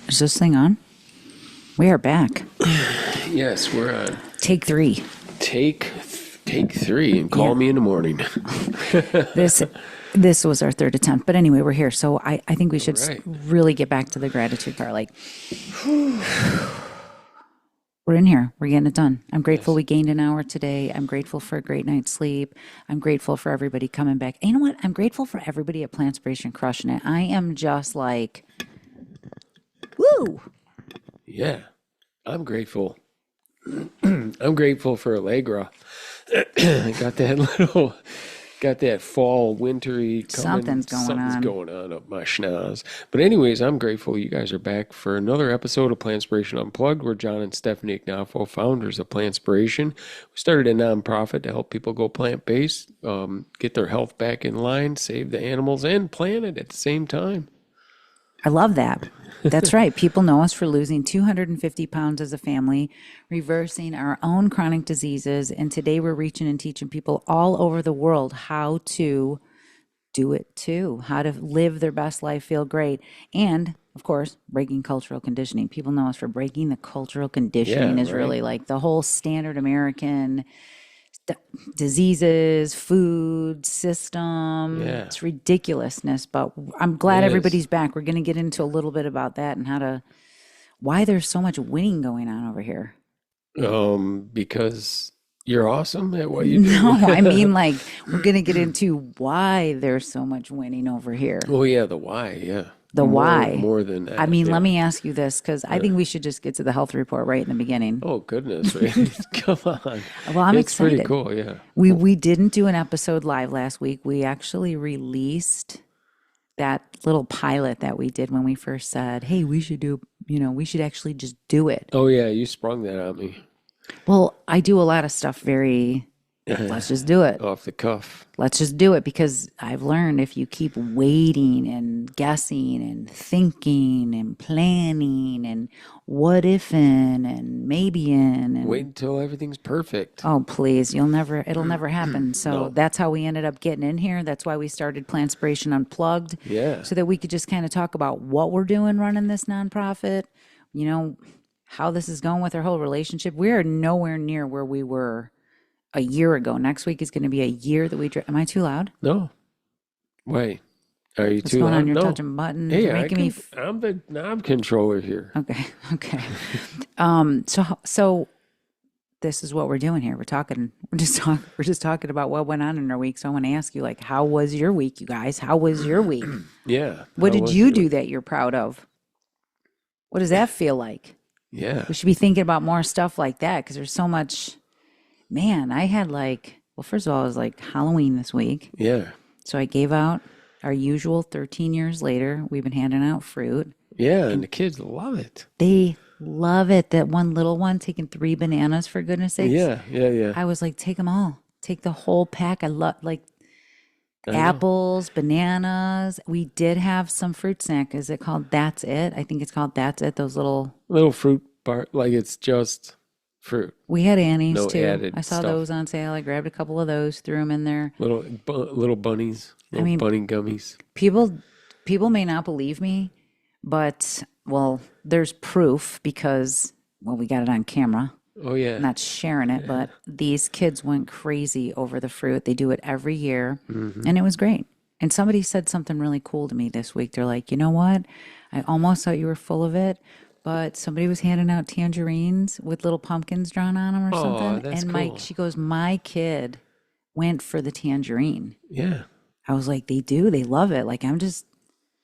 Is this thing on? We are back. Yes, we're on. Take 3. Take 3 and call me in the morning. This was our third attempt. But anyway, we're here. So I think we should right. really get back to the gratitude part. Like, we're in here. We're getting it done. I'm grateful we gained an hour today. I'm grateful for a great night's sleep. I'm grateful for everybody coming back. And you know what? I'm grateful for everybody at Plantspiration crushing it. I am just like, woo! Yeah, I'm grateful. I'm grateful for Allegra. I got that fall wintry coming. Something's going on up my schnoz. But anyways, I'm grateful you guys are back for another episode of Plantspiration Unplugged. We're John and Stefanie Ignoffo, founders of Plantspiration. We started a nonprofit to help people go plant-based, get their health back in line, save the animals and planet at the same time. I love that. That's right. People know us for losing 250 pounds as a family, reversing our own chronic diseases. And today we're reaching and teaching people all over the world how to do it too, how to live their best life, feel great. And of course, breaking cultural conditioning. People know us for breaking the cultural conditioning is really like the whole standard American diseases, food system. It's ridiculousness, but I'm glad everybody's back. We're going to get into a little bit about that and why there's so much winning going on over here. Because you're awesome at what you do. No, I mean, like, we're going to get into why there's so much winning over here. Oh yeah, the why, yeah. Why. More than that. I mean, let me ask you this, because I think we should just get to the health report right in the beginning. Oh, goodness. Right? Come on. Well, I'm excited. It's pretty cool, yeah. We didn't do an episode live last week. We actually released that little pilot that we did when we first said, hey, we should actually just do it. Oh, yeah, you sprung that on me. Well, I do a lot of stuff let's just do it. Off the cuff. Let's just do it, because I've learned if you keep waiting and guessing and thinking and planning and what ifing and maybe-ing and wait until everything's perfect. Oh, please, it'll never happen. So that's how we ended up getting in here. That's why we started Plantspiration Unplugged. Yeah. So that we could just kind of talk about what we're doing running this nonprofit, how this is going with our whole relationship. We are nowhere near where we were a year ago. Next week is going to be a year that we am I too loud? No. Wait. Are you What's too going loud? on? You're No. touching buttons. Hey, You're making me I'm the knob controller here. Okay. So this is what we're doing here. We're just talking about what went on in our week. So I want to ask you, like, how was your week, you guys? How was your week? Yeah. What did you do that you're proud of? What does that feel like? Yeah. We should be thinking about more stuff like that, because there's so much. Man, I had first of all, it was like Halloween this week. Yeah. So I gave out our usual 13 years later. We've been handing out fruit. Yeah, and the kids love it. They love it. That one little one taking 3 bananas, for goodness sakes. Yeah. I was like, take them all. Take the whole pack. I love apples, bananas. We did have some fruit snack. Is it called That's It? I think it's called That's It. Those little fruit bar, like it's just fruit. We had Annie's no too. Added I saw stuff. those on sale. I grabbed a couple of those, threw them in there. Little bunnies. Bunny gummies. People may not believe me, but there's proof, because we got it on camera. Oh yeah. I'm not sharing it, but these kids went crazy over the fruit. They do it every year, and it was great. And somebody said something really cool to me this week. They're like, you know what? I almost thought you were full of it, but somebody was handing out tangerines with little pumpkins drawn on them or something. That's and she goes, my kid went for the tangerine. Yeah. I was like, they do. They love it. Like,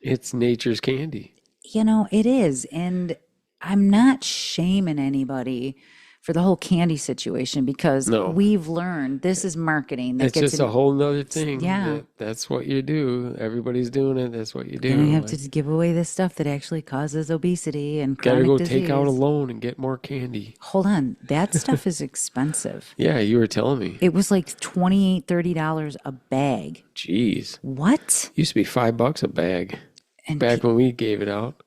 it's nature's candy. It is. And I'm not shaming anybody for the whole candy situation, because we've learned this is marketing. It's just a whole nother thing. Yeah. That's what you do. Everybody's doing it. That's what you do. And I have to give away this stuff that actually causes obesity and chronic gotta go disease. take out a loan and get more candy. Hold on. That stuff is expensive. Yeah, you were telling me. It was like $28, $30 a bag. Jeez. What? Used to be $5 a bag. And back when we gave it out.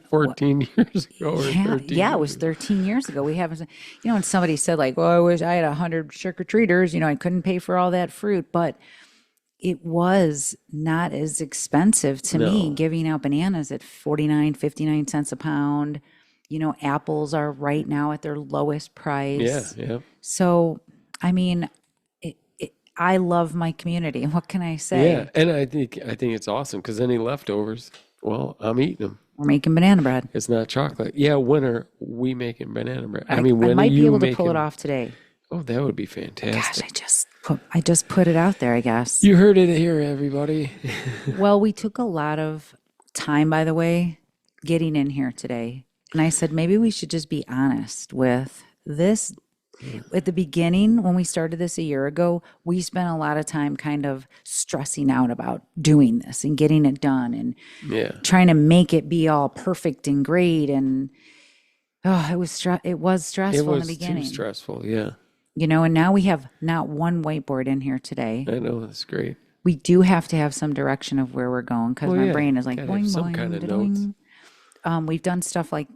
14 years ago or 13 it was 13 years ago. We haven't, and somebody said, like, well, I wish I had 100 trick-or-treaters, I couldn't pay for all that fruit. But it was not as expensive to me No. giving out bananas at 49, 59 cents a pound. Apples are right now at their lowest Yeah, price. yeah. So, I mean, I love my community. What can I Yeah, say? and I think it's awesome because any leftovers, well, I'm eating them. We're making banana bread. It's not chocolate. Yeah, when are we making banana bread? I I, mean, I when are might be you able to pull it making? off today. Oh, that would be Gosh, fantastic. I just put it out there, I guess. You heard it here, everybody. Well, we took a lot of time, by the way, getting in here today. And I said, maybe we should just be honest with this. At the beginning, when we started this a year ago, we spent a lot of time kind of stressing out about doing this and getting it done and Yeah, trying to make it be all perfect and great. And it was it stressful in the was too beginning, stressful. Yeah, and now we have not one whiteboard in here today. I know it's great. We do have to have some direction of where we're going because Well, my yeah, brain is like gotta have boing, some boing, kind of notes. da-doing. We've done stuff like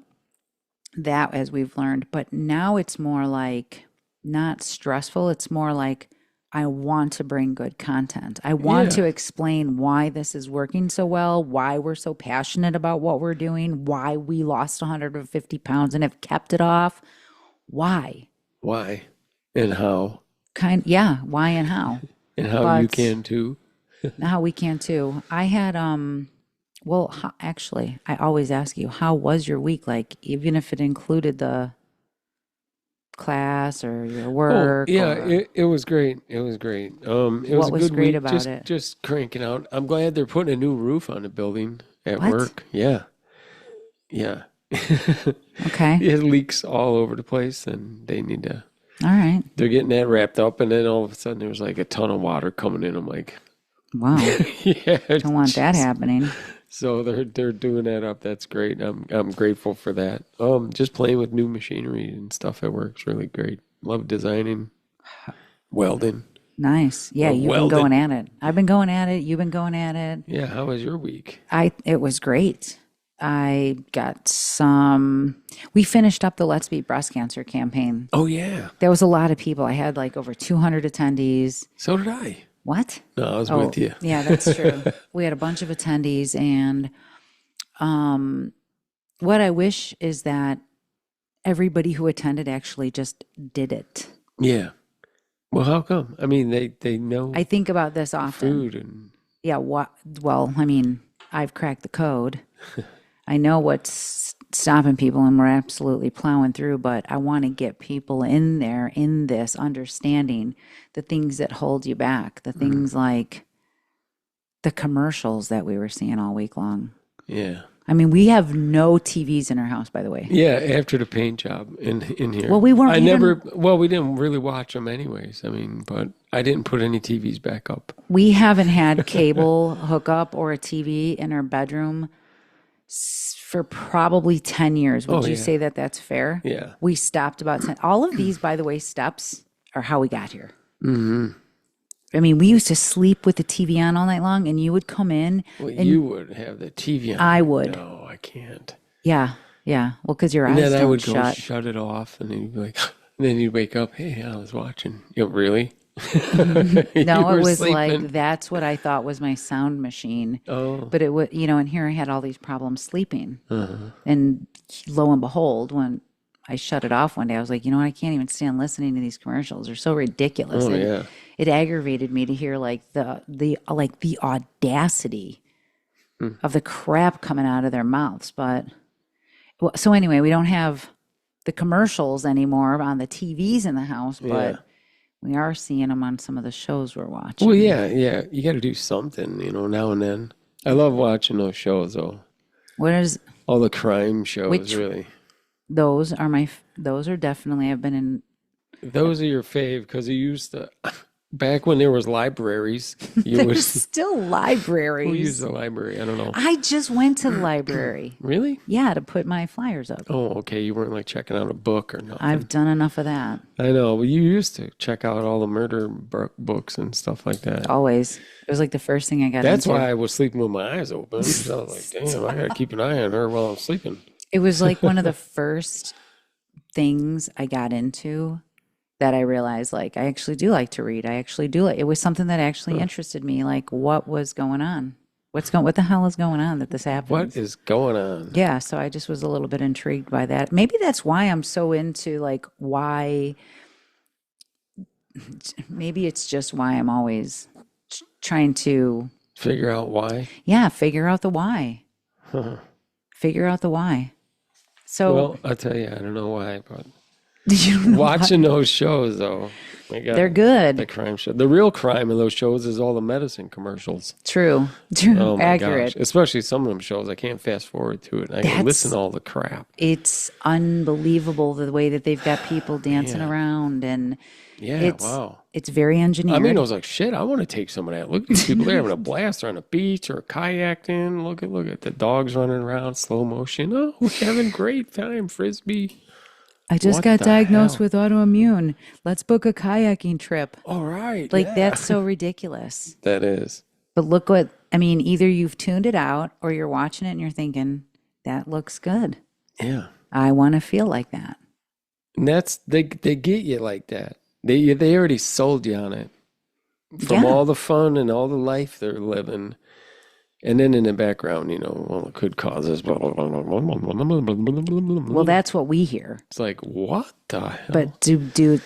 that as we've learned, but now it's more like not stressful. It's more like I want to bring good content. I want to Yeah, explain why this is working so well, why we're so passionate about what we're doing, why we lost 150 pounds and have kept it off. Why? why and how Yeah, why and how. and how you But can too. how we can too. I had well, actually, I always ask you, how was your week? Like, even if it included the class or your Oh, work, yeah, or it was great. It was great. It was what a was good great week. about Just it? just cranking out. I'm glad they're putting a new roof on the building at What? work. Yeah, yeah. Okay. It leaks all over the place, and they need to. All right. They're getting that wrapped up, and then all of a sudden there was like a ton of water coming in. I'm like, Wow. yeah. Don't want that Jeez. happening. So they're doing that up. That's great. I'm grateful for that. Just playing with new machinery and stuff at work's really great. Love designing, welding. Nice. Yeah, Love you've been going welding. at it. I've been going at it. You've been going at it. Yeah, how was your week? It was great. I got we finished up the Let's Beat Breast Cancer campaign. Oh yeah, There was a lot of people. I had like over 200 attendees. so did I. What? No, I was Oh, with you. yeah, that's true. We had a bunch of attendees, and what I wish is that everybody who attended actually just did it. Yeah. Well, how come? I mean, they know I think about this often. food and Yeah, well, I mean, I've cracked the code. I know what's stopping people, and we're absolutely plowing through, but I want to get people in there in this understanding the things that hold you back, the things like the commercials that we were seeing all week long. yeah. I mean, we have no TVs in our house, by the way. Yeah, after the paint job in here. Well, we weren't I even- never, well, we didn't really watch them anyways. I mean, but I didn't put any TVs back up. We haven't had cable hookup or a TV in our bedroom for probably 10 years. Would Oh, you yeah. say that that's fair? Yeah. We stopped about 10. All of these, by the way, steps are how we got here. Mm-hmm. I mean, we used to sleep with the TV on all night long, and you would come in. Well, and you would have the TV on. I would. No, I can't. Yeah. Well, because your And eyes then I don't would go shut. shut it off, and then you'd be like, and then you'd wake up, hey, I was watching. You know, really? No, You were it was sleeping. like that's what I thought was my sound machine. Oh, But it would, and here I had all these problems sleeping. uh-huh. And lo and behold, when I shut it off one day, I was like, you know what? I can't even stand listening to these commercials. They're so ridiculous. Oh, It- yeah. It aggravated me to hear like the audacity of the crap coming out of their mouths. But so anyway, we don't have the commercials anymore on the TVs in the house, but Yeah. we are seeing them on some of the shows we're watching. Well, yeah. You got to do something, now and then. I love watching those shows, though. What is All the crime shows, Which- really. those are definitely I've been in. Those are your fave because you used to, back when there was libraries, you would, There's still who used libraries. the library? I don't know. I just went to the library. Really? Yeah, to put my flyers up. Oh, okay. You weren't like checking out a book or nothing. I've done enough of that. I know. But you used to check out all the murder books and stuff like that. Always. It was like the first thing I got That's into. why I was sleeping with my eyes open. So I was like, damn, I got to keep an eye on her while I'm sleeping. It was like one of the first things I got into that I realized, like, I actually do like to read. I actually do like, it was something that actually interested me, like what was going on? What the hell is going on that this happens? What is going on? Yeah, so I just was a little bit intrigued by that. Maybe that's why I'm so into like why, maybe it's just why I'm always trying to, Figure out why. yeah, figure out the why. Figure out the why. So, Well, I'll tell you, I don't know why, but you know, watching those shows, though, my God, they're good. the crime show. The real crime in those shows is all the medicine commercials. True, Oh my accurate. gosh! Especially some of them shows, I can't fast forward to it. I can listen to all the crap. It's unbelievable the way that they've got people dancing around, and Yeah, wow. it's very engineered. I mean, I was like, shit, I want to take some of that. Look at these people. They're having a blast. They're on a beach or kayaking. Look at the dogs running around, slow motion. Oh, we're having a great time, Frisbee. I just What got the diagnosed hell? with autoimmune. Let's book a kayaking trip. All right. Like, yeah. that's so ridiculous. That is. But look what, I mean, either you've tuned it out or you're watching it and you're thinking, that looks good. Yeah. I want to feel like that. And they get you like that. They already sold you on it. From Yeah. all the fun and all the life they're living. And then in the background, well, it could cause this. Well, that's what we hear. It's like, what the hell? But do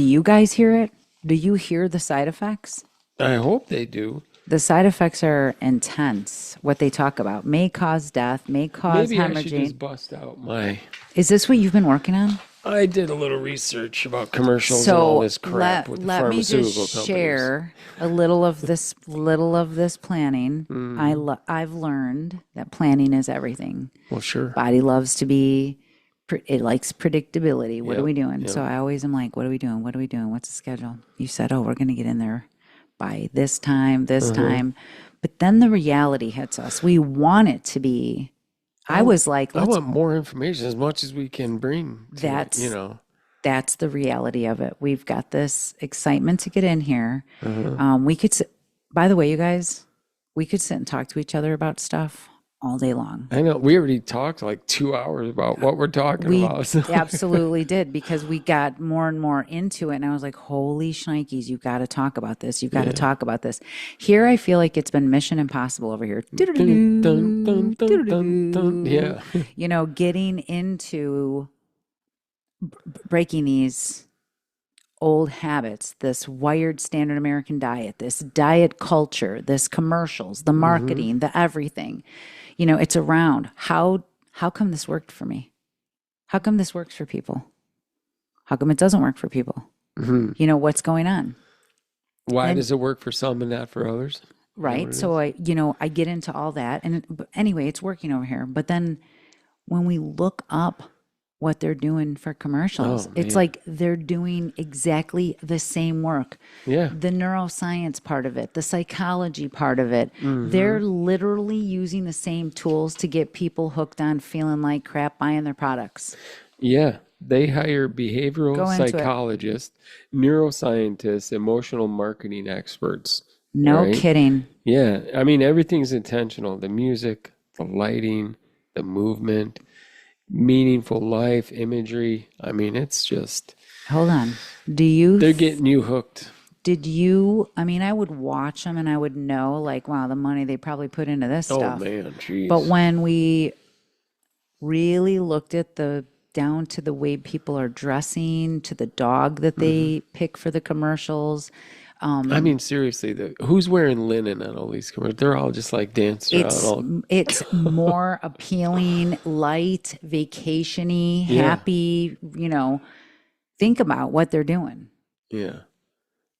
you guys hear it? Do you hear the side effects? I hope they do. The side effects are intense. What they talk about may cause death, may cause Maybe I should hemorrhaging. just bust out my... Is this what you've been working on? I did a little research about commercials and all this crap with the let me pharmaceutical just companies. share a little of this planning. I've learned that planning is everything. Well, sure. Body loves to be, it likes predictability. What are Yep, we doing? yep. So I always am like, what are we doing? What are we doing? What's the schedule? You said, oh, we're going to get in there by this time. But then the reality hits us. We want it to be. I was like, I want more information, as much as we can bring to That's- it, that's the reality of it. We've got this excitement to get in here. Mm-hmm. We could, by the way, you guys, we could sit and talk to each other about stuff all day long. I know. We already talked like 2 hours about what we're talking We about. So- absolutely did, because we got more and more into it. And I was like, holy shnikes, you got to talk about this. You've got to talk about this. Here, I feel like it's been mission impossible over here. Dun, dun, dun, dun, dun, dun. Yeah. Getting into breaking these old habits, this wired standard American diet, this diet culture, this commercials, the marketing, the everything. It's around. How come this worked for me? How come this works for people? How come it doesn't work for people? What's going on? Why does it work for some and not for others? Right. So I get into all that. But anyway, it's working over here. But then when we look up what they're doing for commercials, it's like they're doing exactly the same work. Yeah. The neuroscience part of it, the psychology part of it. They're literally using the same tools to get people hooked on feeling like crap buying their products. Yeah. They hire behavioral Go into it. psychologists, neuroscientists, emotional marketing experts. No right? kidding. Yeah. I mean, everything's intentional. The music, the lighting, the movement, meaningful life, imagery. I mean, it's just... Hold on. They're getting you hooked. I would watch them and I would know, like, wow, the money they probably put into this stuff. Oh, man. Jeez. But when we really looked at down to the way people are dressing, to the dog that they pick for the commercials. I mean, seriously, who's wearing linen on all these commercials? They're all just like dancing around. It's more appealing, light, vacation-y, happy, think about what they're doing. Yeah.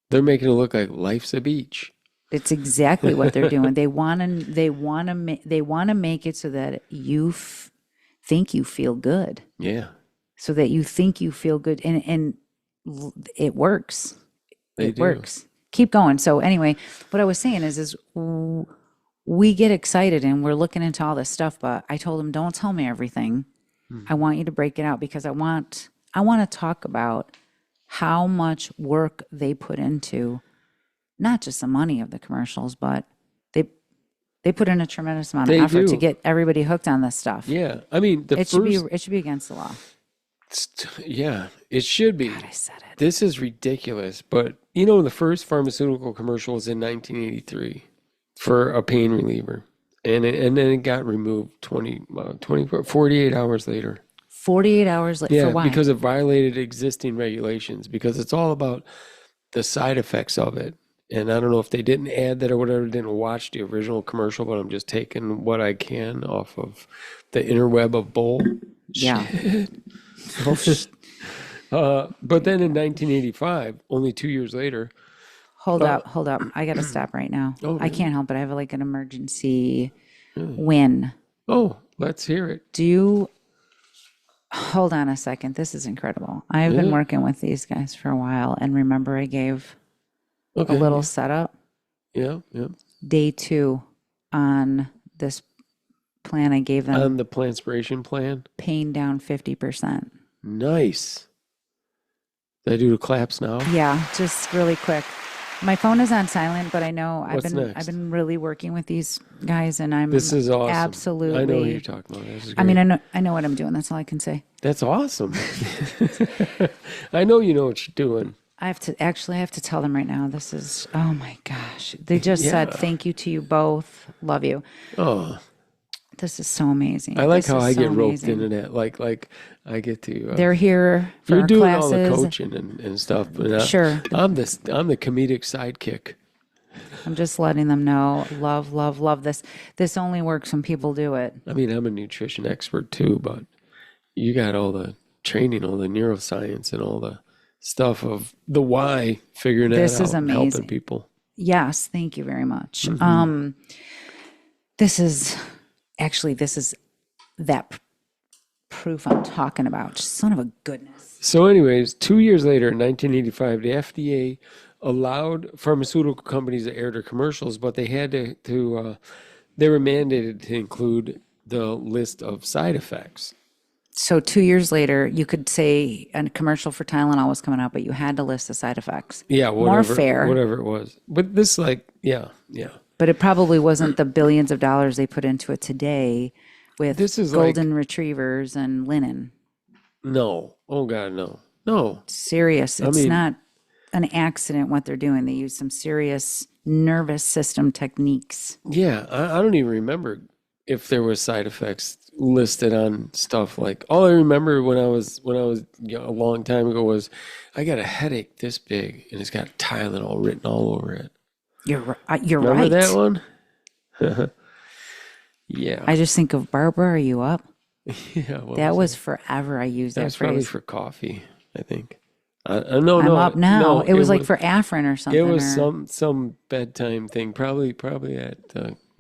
They're making it look like life's a beach. It's exactly what they're doing. They want to make it so that you think you feel good. Yeah. So that you think you feel good, and it works. It works. Keep going. So anyway, what I was saying is we get excited and we're looking into all this stuff, but I told him, don't tell me everything. I want you to break it out, because I want to talk about how much work they put into not just the money of the commercials, but they put in a tremendous amount of effort to get everybody hooked on this stuff. Yeah. I mean, It should be against the law. Yeah, it should be. God, I said it. This is ridiculous. But, the first pharmaceutical commercial was in 1983 for a pain reliever. And then it got removed 48 hours later. 48 hours later. Yeah, For why? because it violated existing regulations, because it's all about the side effects of it. And I don't know if they didn't add that or whatever, didn't watch the original commercial, but I'm just taking what I can off of the interweb of Bull. Yeah. But then in 1985, only 2 years later. Hold up. I got to stop right now. Oh, I can't help it. I have like an emergency win. Oh, let's hear it. Hold on a second. This is incredible. I've been working with these guys for a while, and remember I gave a little setup. Yeah. Day 2 on this plan I gave them. On the Plantspiration plan? Pain down 50%. Nice. Did I do the claps now? Yeah, just really quick. My phone is on silent, but I know I've next? been really working with these guys, and This is awesome. Absolutely. I know what you're talking about. This is great. I mean, I know what I'm doing. That's all I can say. That's awesome. I know you know what you're doing. I have to tell them right now. This is, oh my gosh. They just said thank you to you both. Love you. Oh, this is so amazing. I like how I get roped into that. Like I get to. They're here for you're our doing classes. all the coaching and stuff. But Sure. I'm the comedic sidekick. I'm just letting them know. Love this. This only works when people do it. I mean, I'm a nutrition expert too, but you got all the training, all the neuroscience, and all the stuff of the why, figuring that out. This is amazing. Helping people. Yes, thank you very much. This is that proof I'm talking about. Son of a goodness. So anyways, 2 years later, in 1985, the FDA allowed pharmaceutical companies to air their commercials, but they had to they were mandated to include the list of side effects. So 2 years later, you could say a commercial for Tylenol was coming out, but you had to list the side effects. Yeah, more fair. Whatever it was. But this, yeah. But it probably wasn't the billions of dollars they put into it today with golden retrievers and linen. No. Oh, God, no. No. Serious. It's not an accident what they're doing. They use some serious nervous system techniques. Yeah, I don't even remember if there was side effects listed on stuff. Like, all I remember when I was a long time ago was I got a headache this big and it's got Tylenol written all over it. You're remember right. That one? Yeah. I just think of Barbara, are you up? Yeah. That was forever. I used that phrase. That's probably for coffee, I think. No, I'm up now. No, it was like for Afrin or something. It was some bedtime thing. Probably at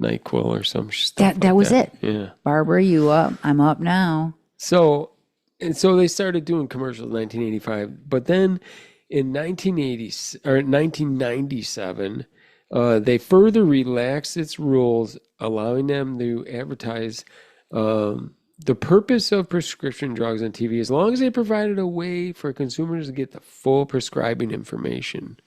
NyQuil or some stuff. That was it. Yeah. Barbara, you up? I'm up now. So they started doing commercials in 1985, but then in 1997, they further relaxed its rules, allowing them to advertise the purpose of prescription drugs on TV as long as they provided a way for consumers to get the full prescribing information.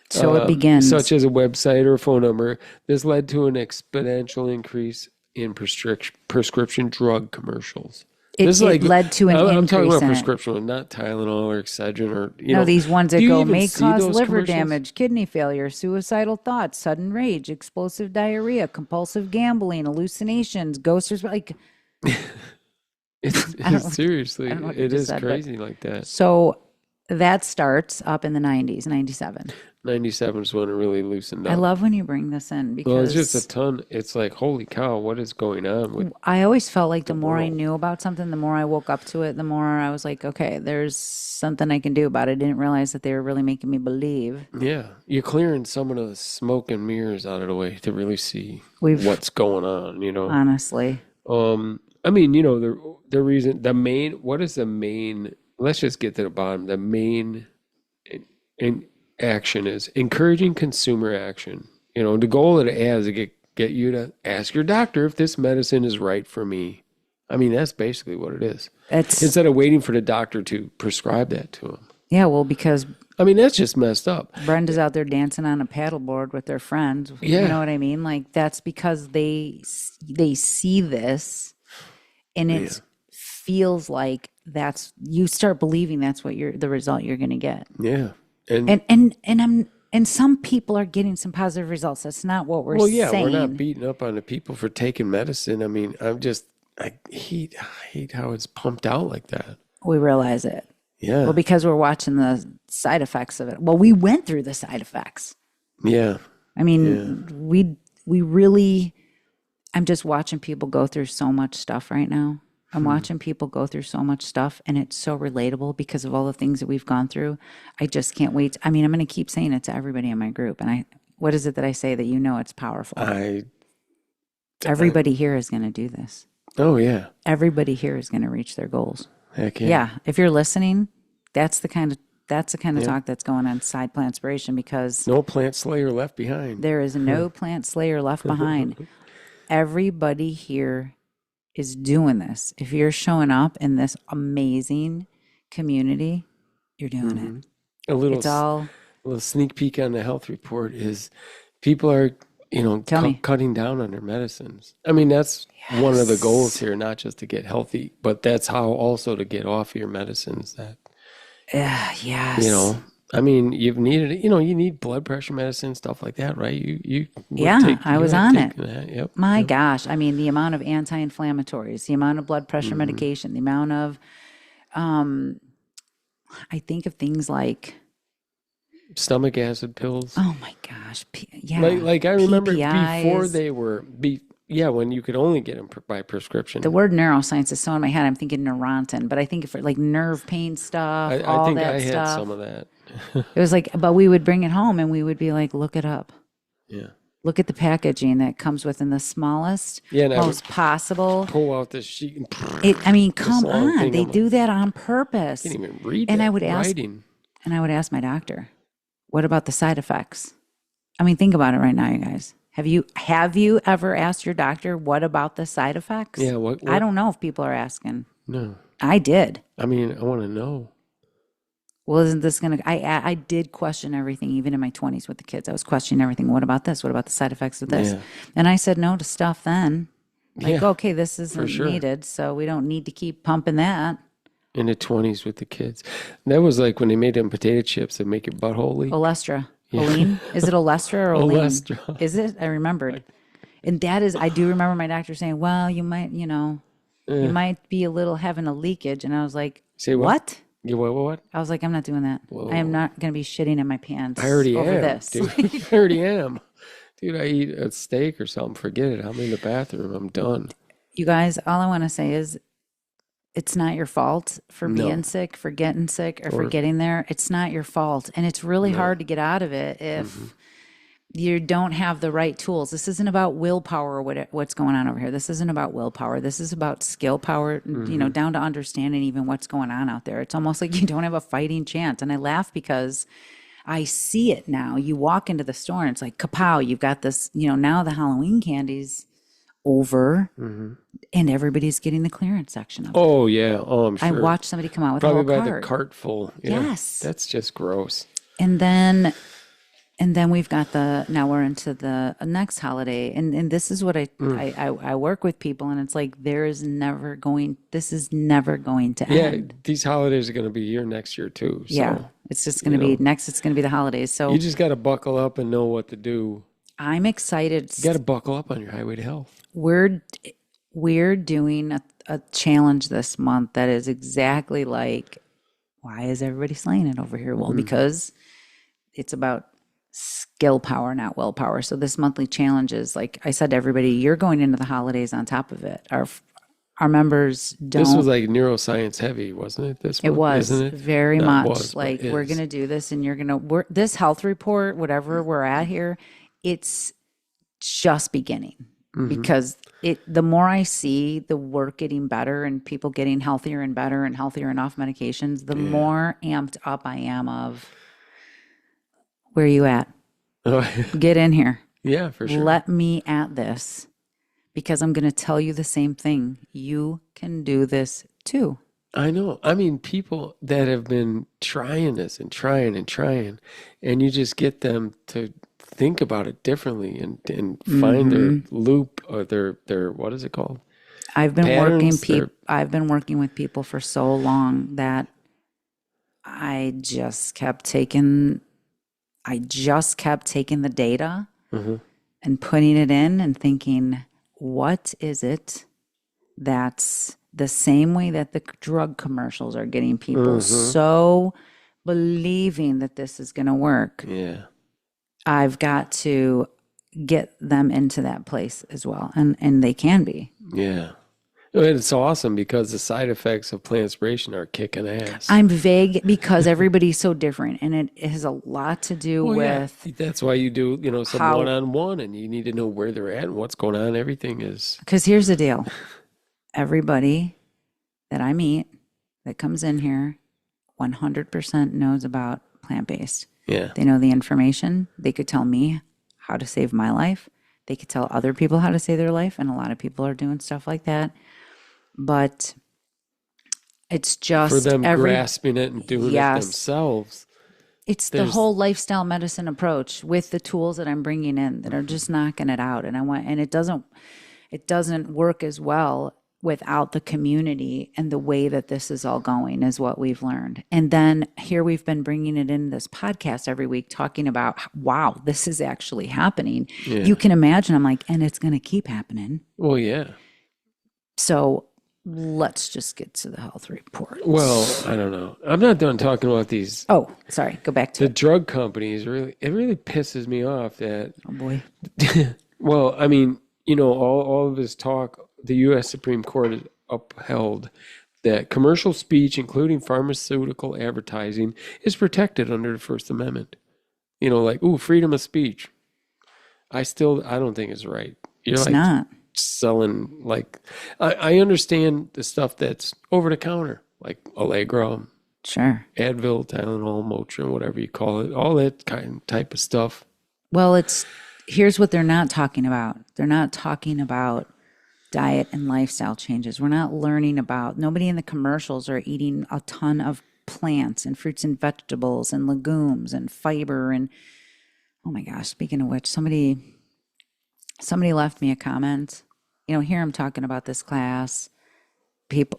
So it begins. Such as a website or a phone number. This led to an exponential increase in prescription drug commercials. It led to an increase. I'm talking about prescription, not Tylenol or Excedrin or these ones that go may cause liver damage, kidney failure, suicidal thoughts, sudden rage, explosive diarrhea, compulsive gambling, hallucinations, ghosts. Like, seriously, it is crazy like that. So that starts up in the 90s, 97. 97 is when it really loosened up. I love when you bring this in because it's just a ton. It's like, holy cow, what is going on? I always felt like the more I knew about something, the more I woke up to it, the more I was like, okay, there's something I can do about it. I didn't realize that they were really making me believe. Yeah. You're clearing some of the smoke and mirrors out of the way to really see what's going on, Honestly. I mean, the reason, what is the main, let's just get to the bottom. The main action is encouraging consumer action. The goal of the ad is to get you to ask your doctor if this medicine is right for me. I mean, that's basically what it is. Instead of waiting for the doctor to prescribe that to them. Yeah, well, because I mean, that's just messed up. Brenda's out there dancing on a paddleboard with their friends. Yeah. You know what I mean? Like, that's because they see this and it feels like you start believing that's what the result you're going to get. Yeah. And some people are getting some positive results. That's not what we're Well, yeah, saying. we're not beating up on the people for taking medicine. I mean, I hate how it's pumped out like that. We realize it. Yeah. Well, because we're watching the side effects of it. Well, we went through the side effects. Yeah. I mean, we really, I'm just watching people go through so much stuff right now. I'm watching people go through so much stuff, and it's so relatable because of all the things that we've gone through. I just can't wait. I mean, I'm going to keep saying it to everybody in my group. And what is it that I say that it's powerful? Everybody here is going to do this. Oh, yeah. Everybody here is going to reach their goals. Heck yeah. Yeah. If you're listening, that's the kind of talk that's going on inside Plantspiration, because no plant slayer left behind. There is no plant slayer left behind. Everybody here is doing this. If you're showing up in this amazing community, you're doing it. A little sneak peek on the health report is people are, cutting down on their medicines. I mean, that's one of the goals here, not just to get healthy, but that's how also to get off your medicines that, yes. I mean, you need blood pressure medicine, stuff like that, right? I was on it. Yep. My gosh. I mean, the amount of anti-inflammatories, the amount of blood pressure medication, the amount of, I think of things like stomach acid pills. Oh my gosh. Like I remember PPIs. before they were, when you could only get them by prescription. The word neuroscience is so in my head. I'm thinking Neurontin, but I think for like nerve pain stuff, I think I had some of that. It was like, but we would bring it home and we would be like, look it up. Yeah. Look at the packaging that comes within the smallest, most possible. Pull out this sheet. Come on. They do that on purpose. I can't even read and that I would ask, writing. And I would ask my doctor, what about the side effects? I mean, think about it right now, you guys. Have you ever asked your doctor, what about the side effects? Yeah. What? I don't know if people are asking. No. I did. I mean, I want to know. Well, isn't this going to, I did question everything, even in my 20s with the kids. I was questioning everything. What about this? What about the side effects of this? Yeah. And I said no to stuff then. Like, okay, this isn't sure. needed, so we don't need to keep pumping that. In the 20s with the kids. That was like when they made them potato chips that make your butthole leak. Olestra. Olean? Is it Olestra or Olean? Olestra. Is it? I remembered. And I do remember my doctor saying, well, you might, you might be having a leakage. And I was like, say what? Yeah, what? I was like, I'm not doing that. Whoa. I am not going to be shitting in my pants I already over am, this. Dude. I already am. Dude, I eat a steak or something. Forget it. I'm in the bathroom. I'm done. You guys, all I want to say is it's not your fault for being sick, for getting sick, or for getting there. It's not your fault. And it's really hard to get out of it if you don't have the right tools. This isn't about willpower or what's going on over here. This isn't about willpower. This is about skill power, down to understanding even what's going on out there. It's almost like you don't have a fighting chance. And I laugh because I see it now. You walk into the store and it's like, kapow, you've got this, now the Halloween candy's over and everybody's getting the clearance section of it. Oh, yeah. Oh, I'm sure. I watched somebody come out with probably a whole by cart. the cart full. Yeah. Yes. That's just gross. And then we've got now we're into the next holiday. And this is what I work with people, and it's like, this is never going to end. Yeah, these holidays are going to be here next year too. So, yeah, it's just going to be next. It's going to be the holidays. So you just got to buckle up and know what to do. I'm excited. You got to buckle up on your highway to health. We're doing a challenge this month that is exactly like, why is everybody slaying it over here? Well, because it's about skill power, not willpower. So this monthly challenge is, like I said to everybody, you're going into the holidays on top of it. Our members don't. This was like neuroscience heavy, wasn't it? This it month, was isn't it? Very Not much was, like we're going to do this, and you're going to this health report, whatever we're at here. It's just beginning because the more I see the work getting better and people getting healthier and better and healthier and off medications, the more amped up I am of, where are you at? Get in here. Yeah, for sure. Let me at this, because I'm going to tell you the same thing. You can do this too. I know. I mean, people that have been trying this and trying, and you just get them to think about it differently and find their loop or their what is it called? I've been patterns. I've been working with people for so long that I just kept taking the data and putting it in and thinking, what is it that's the same way that the drug commercials are getting people so believing that this is going to work? Yeah. I've got to get them into that place as well. And they can be. Yeah. It's awesome because the side effects of Plantspiration are kicking ass. I'm vague because everybody's so different, and it has a lot to do with. Yeah. That's why you do, some one-on-one, and you need to know where they're at and what's going on. Everything is. Because here's the deal: everybody that I meet that comes in here, 100% knows about plant-based. Yeah. They know the information. They could tell me how to save my life. They could tell other people how to save their life, and a lot of people are doing stuff like that. But it's just for them grasping it and doing it themselves. It's the whole lifestyle medicine approach with the tools that I'm bringing in that are just knocking it out. And it doesn't work as well without the community and the way that this is all going is what we've learned. And then here we've been bringing it in this podcast every week talking about, wow, this is actually happening. Yeah. You can imagine, I'm like, and it's going to keep happening. Well, yeah. So let's just get to the health report. Well, I don't know. I'm not done talking about these. Oh, sorry. Go back to the drug companies. It really pisses me off that. Oh boy. Well, I mean, all of this talk, the U.S. Supreme Court has upheld that commercial speech, including pharmaceutical advertising, is protected under the First Amendment. Freedom of speech. I don't think it's right. It's not. Selling I understand the stuff that's over the counter, like Allegra, sure, Advil, Tylenol, Motrin, whatever you call it, all that type of stuff. Well, here's what they're not talking about. They're not talking about diet and lifestyle changes. We're not learning about. Nobody in the commercials are eating a ton of plants and fruits and vegetables and legumes and fiber and. Oh my gosh! Speaking of which, somebody left me a comment. Here I'm talking about this class,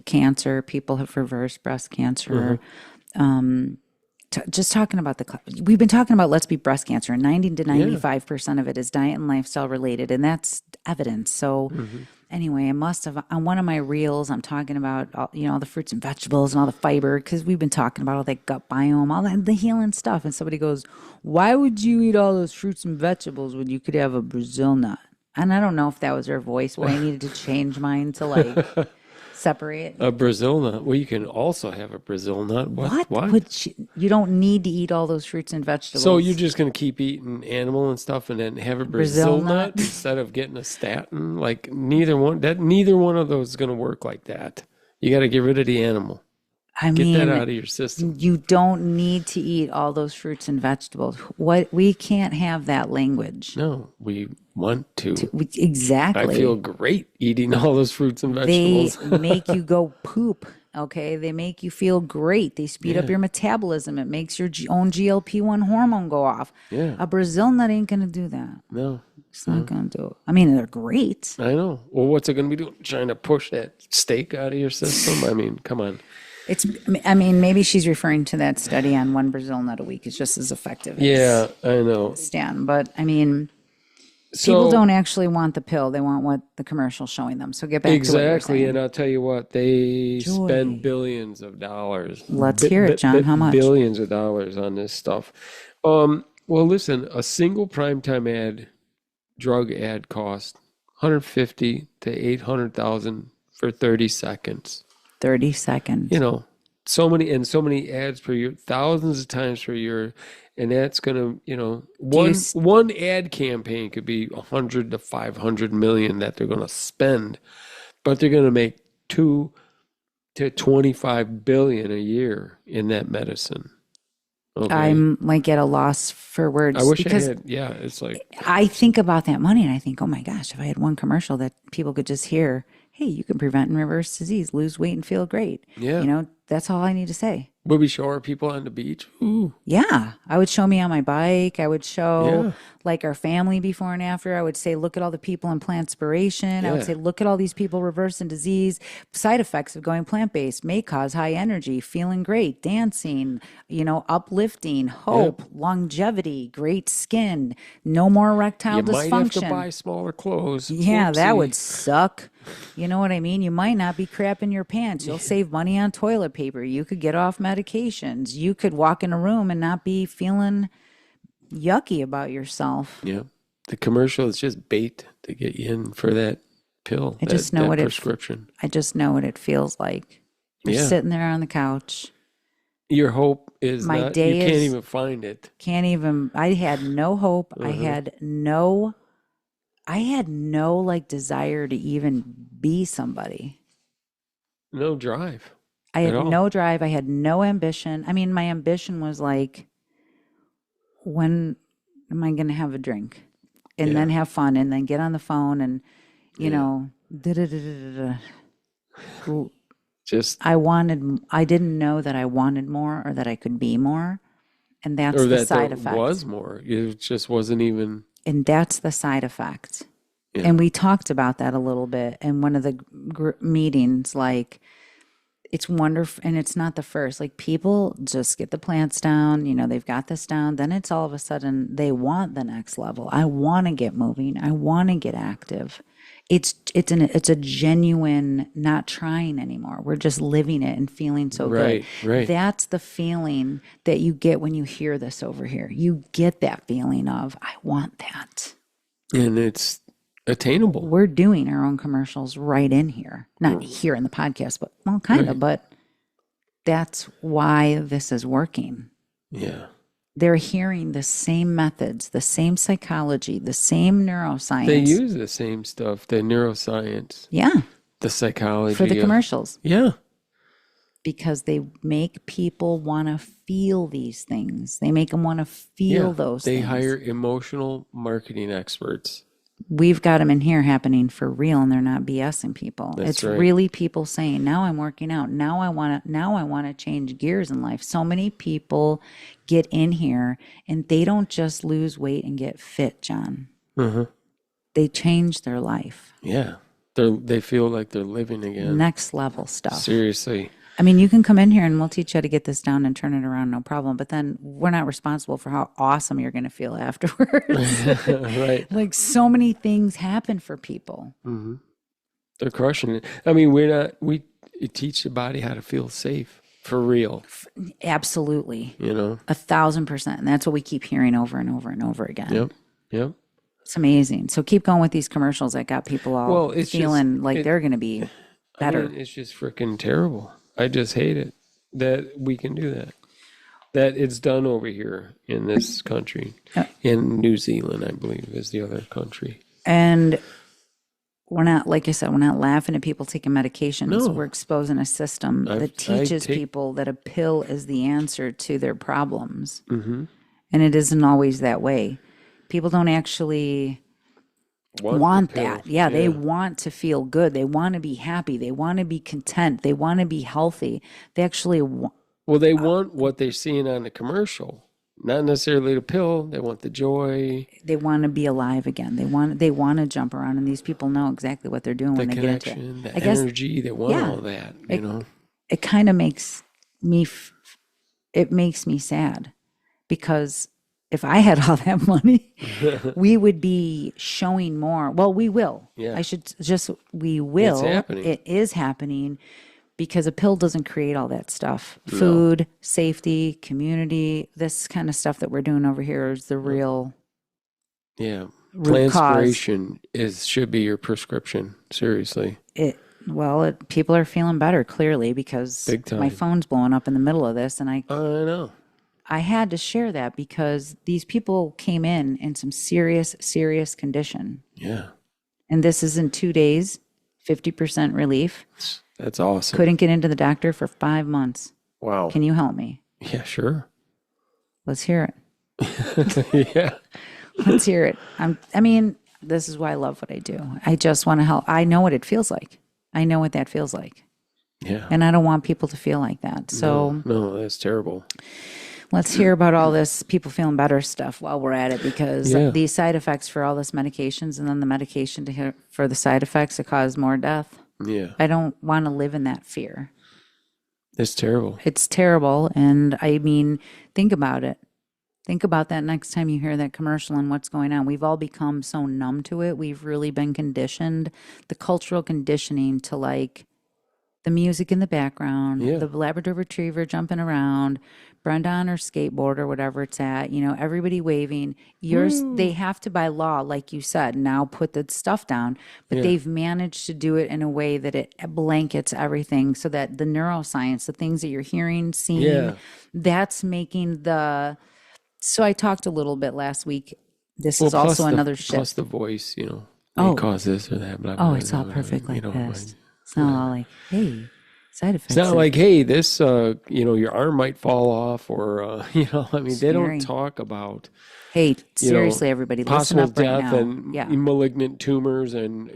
cancer, people have reversed breast cancer. Just talking about we've been talking about Let's Beat Breast Cancer, and 90 to 95% of it is diet and lifestyle related, and that's evidence. So anyway, I must have, on one of my reels, I'm talking about, all the fruits and vegetables and all the fiber, because we've been talking about all that gut biome, all that, the healing stuff. And somebody goes, why would you eat all those fruits and vegetables when you could have a Brazil nut? And I don't know if that was her voice, but I needed to change mine to separate. A Brazil nut. Well, you can also have a Brazil nut. What? You don't need to eat all those fruits and vegetables. So you're just going to keep eating animal and stuff and then have a Brazil nut instead of getting a statin? Like neither one of those is going to work like that. You got to get rid of the animal. Get that out of your system. You don't need to eat all those fruits and vegetables. We can't have that language. No, we want to. Exactly. I feel great eating all those fruits and vegetables. They make you go poop. Okay, they make you feel great. They speed up your metabolism. It makes your own GLP-1 hormone go off. Yeah. A Brazil nut ain't gonna do that. No. It's not going to do it. I mean, they're great. I know. Well, what's it going to be doing? Trying to push that steak out of your system? I mean, come on. Maybe she's referring to that study on one Brazil nut a week is just as effective as I know. Stan. But, people don't actually want the pill. They want what the commercial's showing them. So get back to what you're saying. And I'll tell you what, they spend billions of dollars. Let's hear it, John. How much? Billions of dollars on this stuff. Well, listen, a single primetime drug ad costs $150,000 to $800,000 for 30 seconds. 30 seconds. So many ads per year, thousands of times per year, and that's going to, one ad campaign could be 100 to 500 million that they're going to spend, but they're going to make 2 to 25 billion a year in that medicine. Okay. I'm at a loss for words. I wish I had. Yeah, it's like I think about that money and I think, oh my gosh, if I had one commercial that people could just hear, hey, you can prevent and reverse disease, lose weight and feel great. Yeah. That's all I need to say. Would we show our people on the beach? Ooh, Yeah, I would show me on my bike. I would show yeah, like our family before and after. I would say, look at all the people in Plantspiration. I would yeah, say, look at all these people reversing disease. Side effects of going plant-based may cause high energy, feeling great, dancing, uplifting, yep. hope, longevity, great skin, no more erectile You might have to dysfunction. buy smaller clothes. Yeah, that Whoopsie. would suck. You know what I mean? You might not be crapping your pants. You'll save money on toilet paper. You could get off medications. You could walk in a room and not be feeling yucky about yourself. Yeah. The commercial is just bait to get you in for that pill, I just know that what prescription. I just know what it feels like. You're Yeah. sitting there on the couch. Your hope is My not, day you can't is even find it. can't even I had no hope. I had no like desire to even be somebody. No drive I at had all. no drive. I had no ambition. I mean, my ambition was like, when am I going to have a drink? And Yeah. then have fun and then get on the phone and, you Yeah. know, da-da-da-da-da-da. Just, I didn't know that I wanted more or that I could be more. And that's or the that side there effect. was more. It just wasn't even, And that's the side effect. yeah. And we talked about that a little bit in one of the meetings. Like, it's wonderful. And it's not the first. Like, people just get the plants down, they've got this down. Then it's all of a sudden they want the next level. I want to get moving. I want to get active. It's a genuine not trying anymore. We're just living it and feeling so Right, good. right. That's the feeling that you get when you hear this over here. You get that feeling of, I want that. And it's attainable. We're doing our own commercials right in here. Not here in the podcast, but well, kind of, but that's why this is working. Yeah. They're hearing the same methods, the same psychology, the same neuroscience. They use the same stuff, the neuroscience, Yeah, the psychology. for the commercials. Yeah. Because they make people want to feel these things. They make them want to feel those They things. hire emotional marketing experts. We've got them in here happening for real, and they're not BSing people. That's It's right. really people saying, now I'm working out. Now I want to change gears in life. So many people get in here and they don't just lose weight and get fit, John. Uh-huh. They change their life. Yeah. They feel like they're living again. Next level stuff. Seriously. I mean, you can come in here and we'll teach you how to get this down and turn it around, no problem. But then we're not responsible for how awesome you're going to feel afterwards. Right. Like, so many things happen for people. Mm-hmm. They're crushing it. I mean, we teach the body how to feel safe for real. Absolutely. 1,000%. And that's what we keep hearing over and over and over again. Yep. Yep. It's amazing. So keep going with these commercials that got people all feeling like they're going to be better. I mean, it's just freaking terrible. I just hate it that we can do that. That it's done over here in this country. In New Zealand, I believe, is the other country. And we're not, like I said, we're not laughing at people taking medications. No. We're exposing a system that teaches people that a pill is the answer to their problems. Mm-hmm. And it isn't always that way. People don't actually want that. Yeah, they want to feel good. They want to be happy. They want to be content. They want to be healthy. They actually Well, they want what they're seeing on the commercial, not necessarily the pill. They want the joy, they want to be alive again. They want to jump around, and these people know exactly what they're doing the when they get into connection, it. the energy. They want all that, It kind of makes me it makes me sad, because if I had all that money, we would be showing more. Well, we will. Yeah. We will. It's happening. It is happening, because a pill doesn't create all that stuff. Food, safety, community, this kind of stuff that we're doing over here is the real Yeah. root cause. Plantspiration should be your prescription. Seriously. People are feeling better, clearly, because Big time. my phone's blowing up in the middle of this, and I know. I had to share that because these people came in some serious, serious condition. Yeah. And this is in 2 days, 50% relief. That's awesome. Couldn't get into the doctor for 5 months. Wow. Can you help me? Yeah, sure. Let's hear Yeah. it. Let's hear it. This is why I love what I do. I just want to help. I know what it feels like. I know what that feels like. Yeah. And I don't want people to feel like that. So No, that's terrible. let's hear about all this people feeling better stuff while we're at it, because Yeah. these side effects for all this medications and then the medication for the side effects that cause more death. Yeah. I don't want to live in that fear. It's terrible. It's terrible. And I mean, think about it. Think about that next time you hear that commercial and what's going on. We've all become so numb to it. We've really been conditioned, the cultural conditioning to like the music in the background, Yeah. the Labrador Retriever jumping around, Brenda on her skateboard or whatever it's at, everybody waving. They have to by law, like you said, now put the stuff down, but Yeah. they've managed to do it in a way that it blankets everything so that the neuroscience, the things that you're hearing, seeing, Yeah. that's making so I talked a little bit last week. This Well, is also plus another plus shift. the voice, Oh. may cause this or that. Blah, blah, It's all blah, perfect like blah, this. It's not all like, hey, side effects. It's not like, hey, this, your arm might fall off, or, I mean, they don't Scary. talk about, hey, seriously, everybody, listen possible up right death now. and Yeah. malignant tumors, and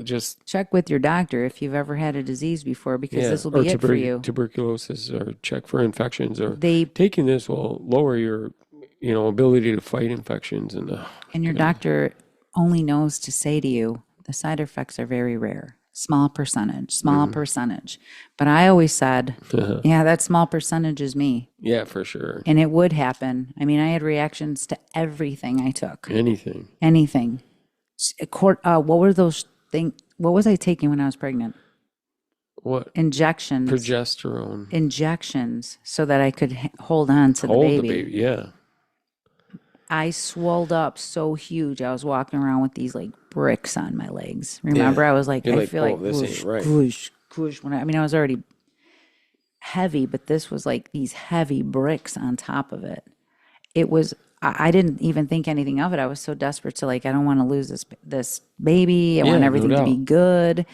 just Check with your doctor if you've ever had a disease before, because this will or be it for you. tuberculosis, or check for infections, or They taking this will lower your, ability to fight infections, and and your doctor only knows to say to you, the side effects are very rare. Small percentage. But I always said, yeah, that small percentage is me. yeah, for sure, And it would happen. I mean, I had reactions to everything I took. anything. What were those things? What was I taking when I was pregnant? What? Injections. Progesterone. Injections so that I could hold on to the baby. Yeah. I swelled up so huge. I was walking around with these like bricks on my legs. Remember, I was like, You're I like, feel "Oh, like this whoosh, ain't right." whoosh, whoosh. I mean, I was already heavy, but this was like these heavy bricks on top of it. It was. I didn't even think anything of it. I was so desperate to like, I don't want to lose this baby. I want no everything to be doubt. good.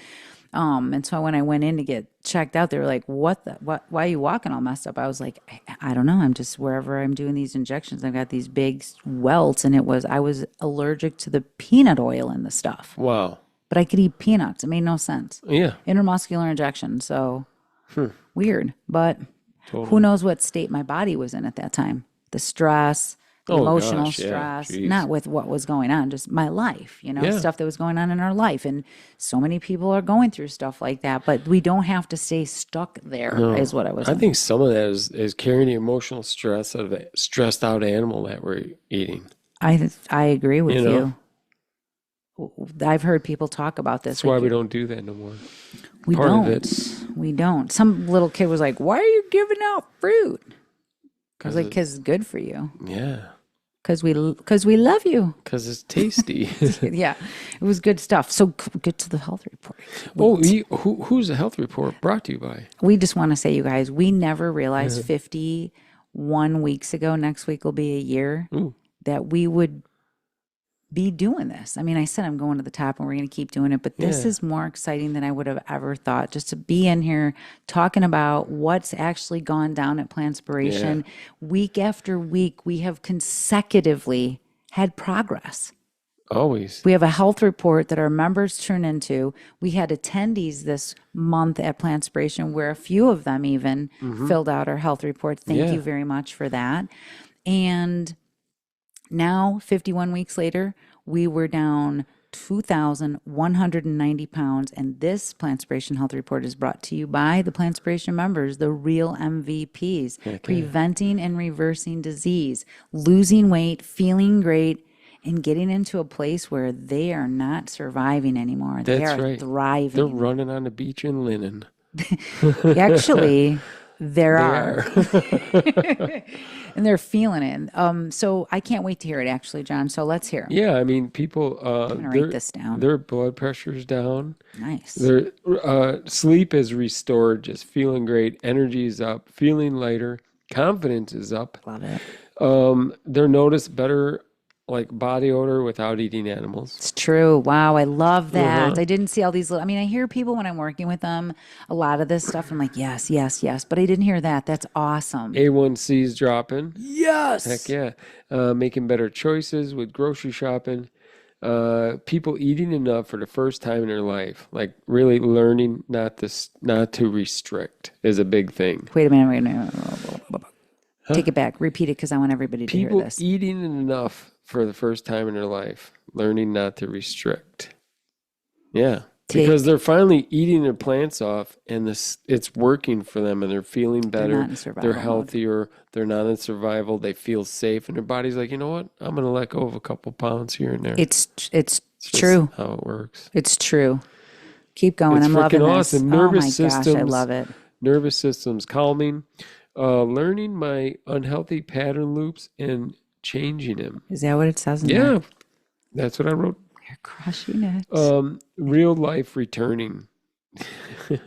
And so when I went in to get checked out, they were like, what, why are you walking all messed up? I was like, I don't know. I'm just wherever I'm doing these injections, I've got these big welts. And I was allergic to the peanut oil in the stuff, Wow. but I could eat peanuts. It made no sense. Yeah. Intramuscular injection. So weird, but Totally. who knows what state my body was in at that time? The stress, the Oh, emotional gosh, yeah. stress, Jeez. not with what was going on, just my life, Yeah. stuff that was going on in our life. And so many people are going through stuff like that, but we don't have to stay stuck there, is what I was saying. I think some of that is carrying the emotional stress of a stressed out animal that we're eating. I agree with You know? you. I've heard people talk about this. That's why we don't do that no more. We part of don't. it. We don't. Some little kid was like, "Why are you giving out fruit?" I was like, "'Cause it's good for you. Yeah. 'Cause we love you." Because it's tasty. Yeah, it was good stuff. So get to the health report. Who's the health report brought to you by? We just want to say, you guys, we never realized 51 weeks ago, next week will be a year, that we would be doing this. I mean, I said I'm going to the top and we're going to keep doing it, but this Yeah. is more exciting than I would have ever thought, just to be in here talking about what's actually gone down at Plantspiration. Week after week, we have consecutively had progress. Always. We have a health report that our members turn into. We had attendees this month at Plantspiration where a few of them even filled out our health report. Thank you very much for that. And now, 51 weeks later, we were down 2,190 pounds. And this Plantspiration Health Report is brought to you by the Plantspiration members, the real MVPs, preventing and reversing disease, losing weight, feeling great, and getting into a place where they are not surviving anymore. They That's are right. thriving. They're running on the beach in linen. Actually, there are. Are. And they're feeling it. So I can't wait to hear it, actually, John. So let's hear 'em. Yeah, I mean, people. I'm going to write this down. Their blood pressure's down. Nice. Their sleep is restored. Just feeling great. Energy is up. Feeling lighter. Confidence is up. Love it. They're noticed better, like body odor without eating animals. It's true. Wow. I love that. I didn't see all these little, I mean, I hear people when I'm working with them, a lot of this stuff. I'm like, yes, yes, yes. But I didn't hear that. That's awesome. A1C's dropping. Yes. Heck yeah. Making better choices with grocery shopping. People eating enough for the first time in their life, like really learning not to restrict is a big thing. Wait a minute. Wait a minute. Take it back. Repeat it because I want everybody to hear People this. eating enough for the first time in their life, learning not to restrict. Yeah. Because they're finally eating their plants off and it's working for them and they're feeling better. They're not in survival They're mode. healthier. They're not in survival. They feel safe and their body's like, you know what? I'm going to let go of a couple pounds here and there. It's It's true. how it works. It's true. Keep going. It's I'm loving freaking this. awesome. Oh my gosh, I love it. Nervous system's calming. Learning my unhealthy pattern loops and changing them. Is that what it says in Yeah, there? that's what I wrote. You're crushing it. Real life returning.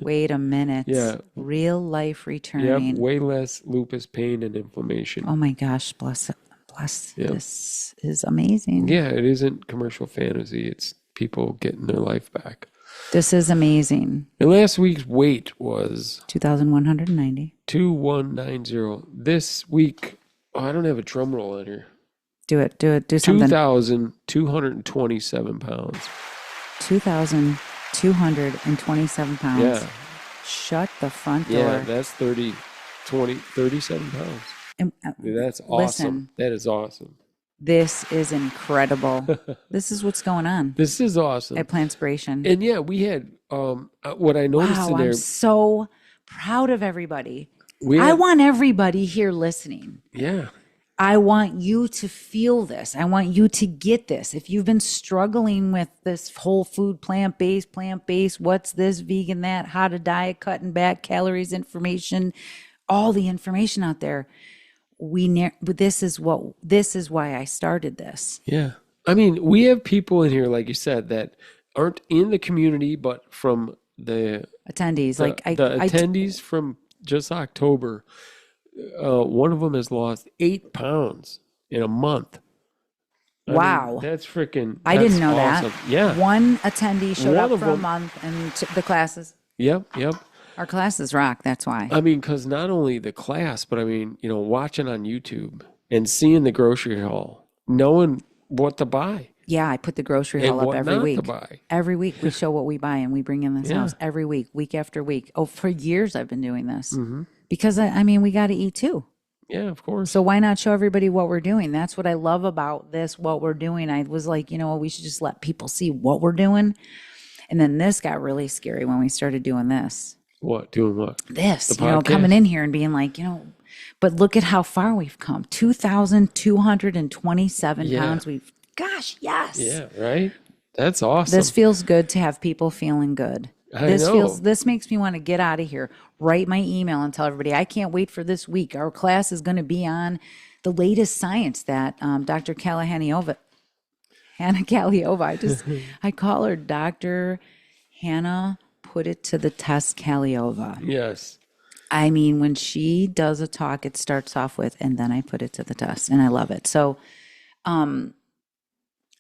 Wait a minute. Yeah. Real life returning. Yep, way less lupus pain and inflammation. Oh my gosh, bless it. Bless. Yep. This is amazing. Yeah, it isn't commercial fantasy. It's people getting their life back. This is amazing. And last week's weight was 2,190. 2190. This week, I don't have a drum roll on here. Do it. Do something. 2,227 pounds. 2,227 pounds. Yeah. Shut the front door. Yeah, that's 37 pounds. And, That's awesome. listen. That is awesome. This is incredible. This is what's going on This is awesome. at Plantspiration. And yeah, we had what I noticed Wow, in there. I'm so proud of everybody. We I had, want everybody here listening. yeah, I want you to feel this. I want you to get this. If you've been struggling with this whole food, plant-based, what's this, vegan, that, how to diet, cutting back, calories, information, all the information out there. This is why I started this. yeah. I mean, we have people in here, like you said, that aren't in the community, but from the Attendees, the attendees from just October. One of them has lost 8 pounds in a month. I wow. mean, that's freaking. I didn't know awesome. that. Yeah. One attendee showed One up of for a them- month and the classes. Yep. Our classes rock. That's why. I mean, because not only the class, but I mean, watching on YouTube and seeing the grocery haul, knowing what to buy Yeah, I put the grocery and haul up what every not week. to buy. Every week we show what we buy and we bring in this Yeah. house every week after week. Oh, for years I've been doing this Mm-hmm. because I mean, we got to eat too. Yeah, of course. So why not show everybody what we're doing? That's what I love about this, what we're doing. I was like, we should just let people see what we're doing. And then this got really scary when we started doing this. What? Doing what? This, The podcast? coming in here and being like, but look at how far we've come. 2,227 Yeah. pounds. Gosh, yes. Yeah, right? That's awesome. This feels good to have people feeling good. I know. This makes me want to get out of here. Write my email and tell everybody I can't wait for this week. Our class is going to be on the latest science that Dr. Hannah Kaliova. I call her Dr. Hannah Put It to the Test Kaliova. Yes. I mean, when she does a talk, it starts off with, and then I put it to the test, and I love it. So,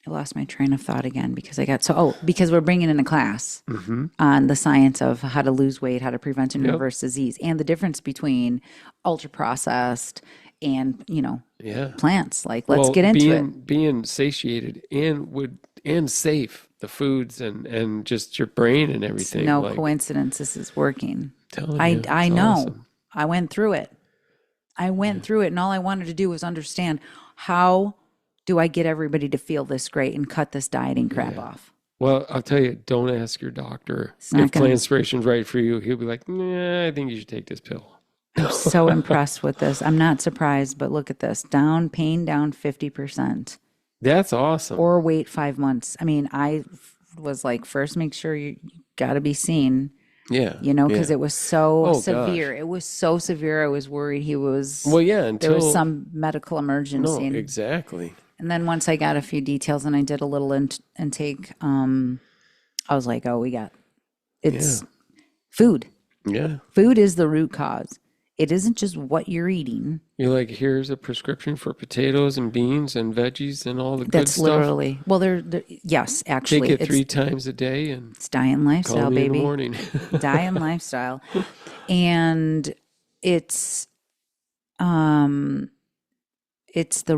I lost my train of thought again because because we're bringing in a class on the science of how to lose weight, how to prevent and reverse disease, and the difference between ultra processed and Yeah. plants. Like, let's get into it. Being satiated and safe, the foods and just your brain and everything. No like, coincidence. This is working. telling I you, it's know. awesome. I went through it. And all I wanted to do was understand, how do I get everybody to feel this great and cut this dieting crap off? Well, I'll tell you, don't ask your doctor not if gonna- Plantspiration's right for you. He'll be like, nah, I think you should take this pill. I'm so impressed with this. I'm not surprised, but look at this. Pain down 50%. That's awesome. Or wait 5 months. I mean, I was like, first make sure you got to be seen, Yeah. because it was so Oh, severe. gosh. It was so severe. I was worried there until was some medical emergency. No, exactly. And then once I got a few details and I did a little intake, I was like, oh, it's food. Yeah. Food is the root cause. It isn't just what you're eating. You're like, here's a prescription for potatoes and beans and veggies and all the good That's stuff. literally, well, yes, actually. Take it 3 times a day and It's diet and lifestyle, call me in the baby. morning. Diet and lifestyle. And it's the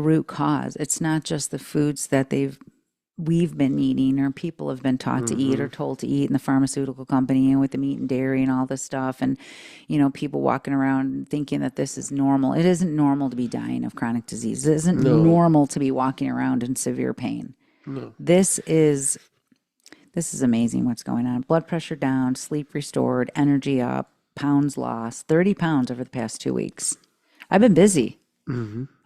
root cause. It's not just the foods that they've we've been eating or people have been taught to eat or told to eat in the pharmaceutical company and with the meat and dairy and all this stuff. And, people walking around thinking that this is normal. It isn't normal to be dying of chronic disease. It isn't normal to be walking around in severe pain. No. This is amazing what's going on. Blood pressure down, sleep restored, energy up, pounds lost, 30 pounds over the past 2 weeks. I've been busy.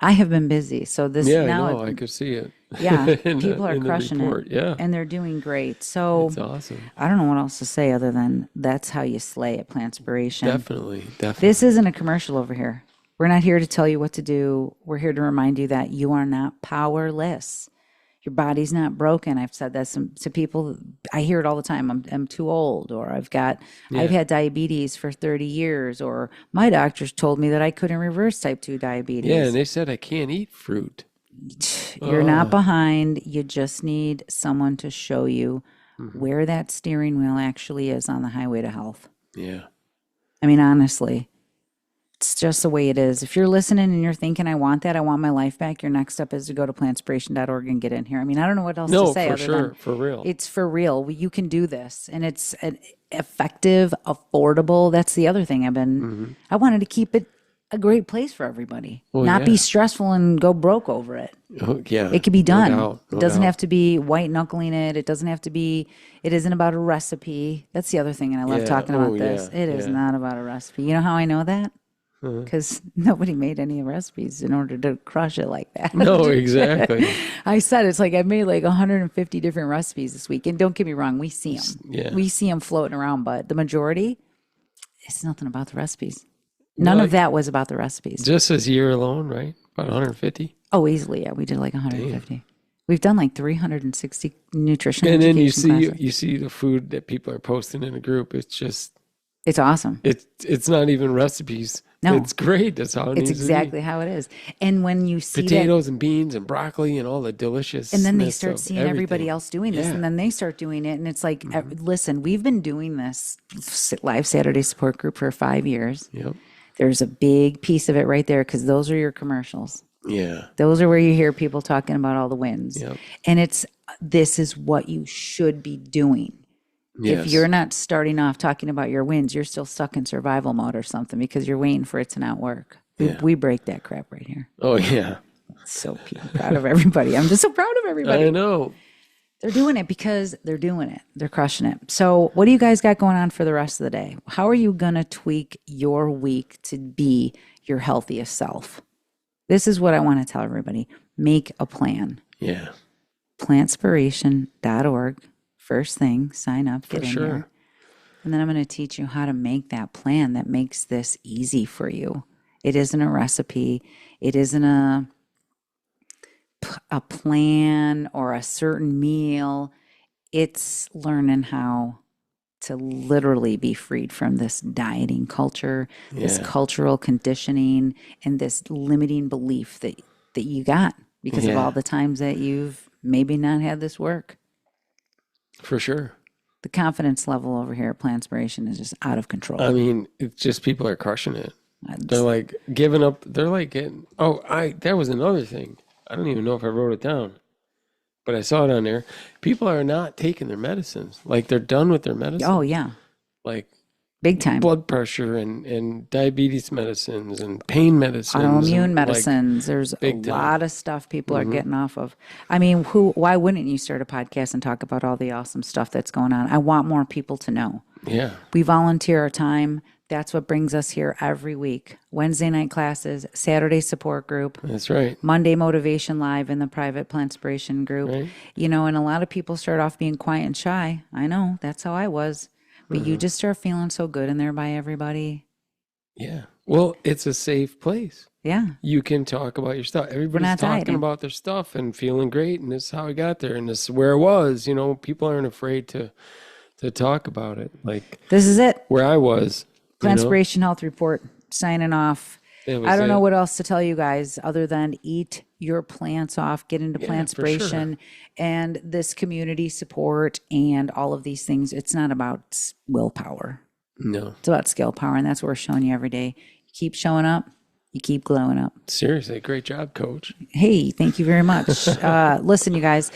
I have been busy. So this Yeah, now I know. I could see it. yeah, in people are in the crushing report. it. Yeah. And they're doing great. So It's awesome. I don't know what else to say other than that's how you slay at Plantspiration. Definitely. This isn't a commercial over here. We're not here to tell you what to do. We're here to remind you that you are not powerless. Your body's not broken. I've said that to people. I hear it all the time. I'm too old, or I've had diabetes for 30 years, or my doctors told me that I couldn't reverse type 2 diabetes. Yeah, and they said I can't eat fruit. You're not behind. You just need someone to show you where that steering wheel actually is on the highway to health. Yeah. I mean, honestly, it's just the way it is. If you're listening and you're thinking, I want that, I want my life back, your next step is to go to plantspiration.org and get in here. I mean, I don't know what else to say. No, for sure. For real. It's for real. You can do this. And it's effective, affordable. That's the other thing I wanted to keep it a great place for everybody. Not be stressful and go broke over it. Oh, yeah. It can be done. No It doesn't doubt. have to be white knuckling it. It doesn't have to be, it isn't about a recipe. That's the other thing. And I love talking about this. It is not about a recipe. You know how I know that? Because nobody made any recipes in order to crush it like that. No, exactly. I said it's like I made like 150 different recipes this week. And don't get me wrong, we see them. Yeah. We see them floating around, but the majority, it's nothing about the recipes. None of that was about the recipes. Just this year alone, right? About 150. Oh, easily. Yeah, we did like 150. We've done like 360 nutrition And then education classes. you see the food that people are posting in a group. It's just It's awesome. it's not even recipes. No. It's great. That's how it It's needs exactly to how it is. And when you see be. Potatoes and beans and broccoli and all the delicious. and then they start seeing everybody else doing this, Yeah. and then they start doing it, and it's like, listen, we've been doing this live Saturday support group for 5 years. Yep. There's a big piece of it right there because those are your commercials. Yeah. Those are where you hear people talking about all the wins. Yep. And this is what you should be doing. Yes. If you're not starting off talking about your wins, you're still stuck in survival mode or something because you're waiting for it to not work. We break that crap right here. Oh yeah. So proud of everybody. I'm just so proud of everybody. I know. They're doing it because they're doing it. They're crushing it. So what do you guys got going on for the rest of the day? How are you going to tweak your week to be your healthiest self? This is what I want to tell everybody. Make a plan. Yeah. Plantspiration.org. First thing, sign up, get For in sure. there. And then I'm going to teach you how to make that plan that makes this easy for you. It isn't a recipe. It isn't a plan or a certain meal. It's learning how to literally be freed from this dieting culture, this cultural conditioning, and this limiting belief that you got because of all the times that you've maybe not had this work. For sure. The confidence level over here at Plantspiration is just out of control. I mean, it's just people are crushing it. They're like giving up. They're like getting. Oh, that was another thing. I don't even know if I wrote it down, but I saw it on there. People are not taking their medicines. Like they're done with their medicine. Oh yeah, Like big time. blood pressure and diabetes medicines and pain medicines. Autoimmune and, medicines. There's a big time. lot of stuff people are getting off of. I mean, why wouldn't you start a podcast and talk about all the awesome stuff that's going on? I want more people to know. Yeah. We volunteer our time. That's what brings us here every week. Wednesday night classes, Saturday support group, That's right. Monday motivation live in the private Plantspiration group. Right. And a lot of people start off being quiet and shy. I know, that's how I was. But you just start feeling so good in there by everybody. Yeah. Well, it's a safe place. Yeah. You can talk about your stuff. Everybody's not talking dieting. about their stuff and feeling great, and this is how I got there, and this is where it was. People aren't afraid to talk about it. Like This is it. where I was. Plantspiration Health Report, signing off. It was I don't know it. what else to tell you guys other than eat your plants off, get into Yeah, for Plantspiration and this community support and all of these things. It's not about willpower. No. It's about skill power, and that's what we're showing you every day. Keep showing up, You keep glowing up. Seriously, great job, Coach. Hey, thank you very much. Listen, you guys,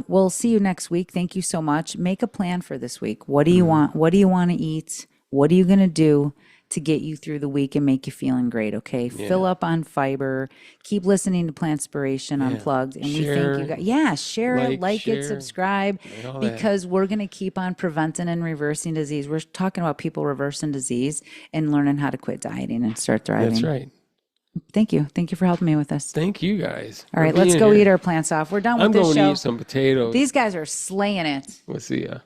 we'll see you next week. Thank you so much. Make a plan for this week. What do you want? What do you want to eat? What are you going to do to get you through the week and make you feeling great? Okay. Fill up on fiber. Keep listening to Plantspiration Unplugged. And we thank you guys. Yeah. Share it, like it, subscribe, because we're going to keep on preventing and reversing disease. We're talking about people reversing disease and learning how to quit dieting and start thriving. That's right. Thank you. Thank you for helping me with this. Thank you guys. All right, let's go eat our plants off. We're done with this show. I'm going to eat some potatoes. These guys are slaying it. We'll see ya.